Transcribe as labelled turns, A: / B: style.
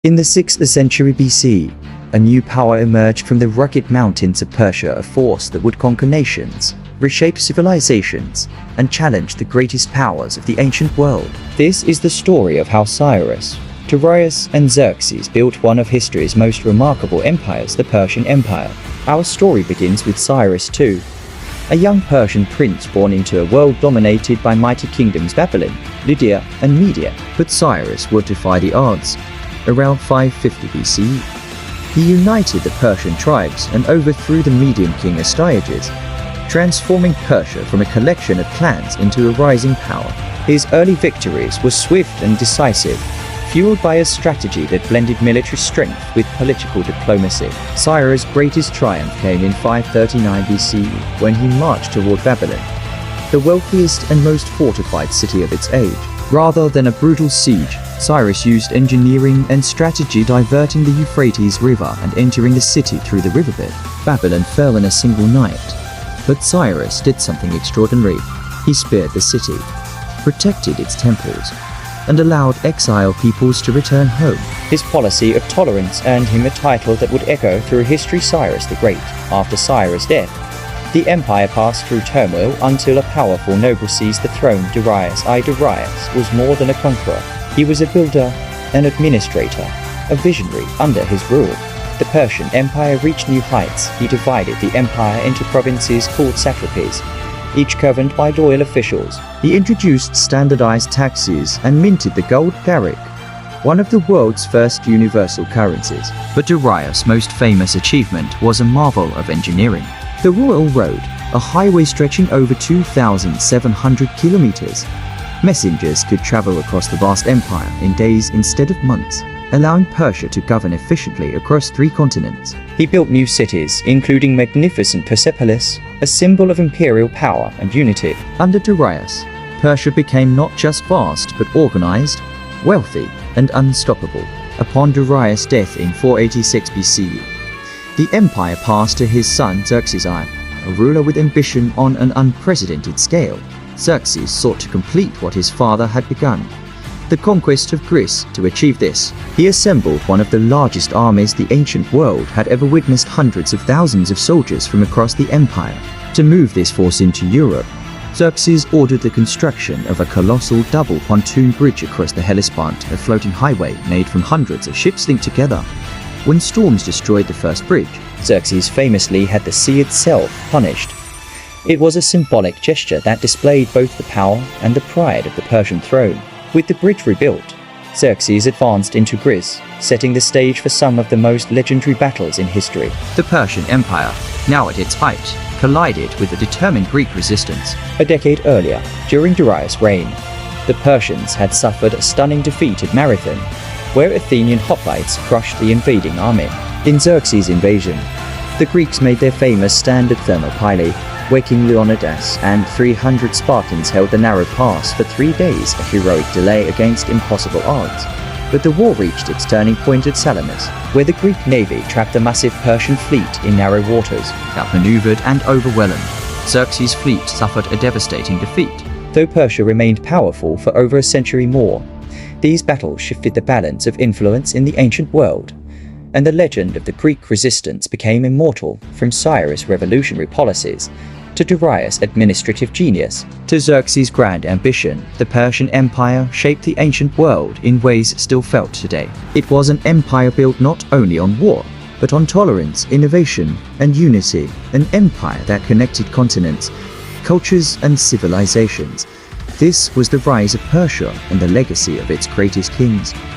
A: In the 6th century BC, a new power emerged from the rugged mountains of Persia, a force that would conquer nations, reshape civilizations, and challenge the greatest powers of the ancient world. This is the story of how Cyrus, Darius, and Xerxes built one of history's most remarkable empires, the Persian Empire. Our story begins with Cyrus II, a young Persian prince born into a world dominated by mighty kingdoms Babylon, Lydia, and Media. But Cyrus would defy the odds. Around 550 BCE, he united the Persian tribes and overthrew the Median king Astyages, transforming Persia from a collection of clans into a rising power. His early victories were swift and decisive, fueled by a strategy that blended military strength with political diplomacy. Cyrus' greatest triumph came in 539 BCE when he marched toward Babylon, the wealthiest and most fortified city of its age. Rather than a brutal siege, Cyrus used engineering and strategy, diverting the Euphrates River and entering the city through the riverbed. Babylon fell in a single night, but Cyrus did something extraordinary. He spared the city, protected its temples, and allowed exiled peoples to return home. His policy of tolerance earned him a title that would echo through history: Cyrus the Great. After Cyrus' death, the empire passed through turmoil until a powerful noble seized the throne. Darius was more than a conqueror. He was a builder, an administrator, a visionary. Under his rule, the Persian Empire reached new heights. He divided the empire into provinces called satrapies, each governed by loyal officials. He introduced standardized taxes and minted the gold daric, one of the world's first universal currencies. But Darius' most famous achievement was a marvel of engineering: the Royal Road, a highway stretching over 2,700 kilometers. Messengers could travel across the vast empire in days instead of months, allowing Persia to govern efficiently across 3 continents. He built new cities, including magnificent Persepolis, a symbol of imperial power and unity. Under Darius, Persia became not just vast but organized, wealthy, and unstoppable. Upon Darius' death in 486 BCE, the empire passed to his son Xerxes, a ruler with ambition on an unprecedented scale. Xerxes sought to complete what his father had begun: the conquest of Greece. To achieve this, he assembled one of the largest armies the ancient world had ever witnessed, hundreds of thousands of soldiers from across the empire. To move this force into Europe, Xerxes ordered the construction of a colossal double pontoon bridge across the Hellespont, a floating highway made from hundreds of ships linked together. When storms destroyed the first bridge, Xerxes famously had the sea itself punished. It was a symbolic gesture that displayed both the power and the pride of the Persian throne. With the bridge rebuilt, Xerxes advanced into Greece, setting the stage for some of the most legendary battles in history. The Persian Empire, now at its height, collided with the determined Greek resistance. A decade earlier, during Darius' reign, the Persians had suffered a stunning defeat at Marathon, where Athenian hoplites crushed the invading army. In Xerxes' invasion, the Greeks made their famous stand at Thermopylae, where King Leonidas and 300 Spartans held the narrow pass for 3 days, a heroic delay against impossible odds. But the war reached its turning point at Salamis, where the Greek navy trapped the massive Persian fleet in narrow waters. Outmaneuvered and overwhelmed, Xerxes' fleet suffered a devastating defeat. Though Persia remained powerful for over a century more, these battles shifted the balance of influence in the ancient world, and the legend of the Greek resistance became immortal. From Cyrus' revolutionary policies to Darius' administrative genius, to Xerxes' grand ambition, the Persian Empire shaped the ancient world in ways still felt today. It was an empire built not only on war, but on tolerance, innovation, and unity, an empire that connected continents, cultures, and civilizations. This was the rise of Persia and the legacy of its greatest kings.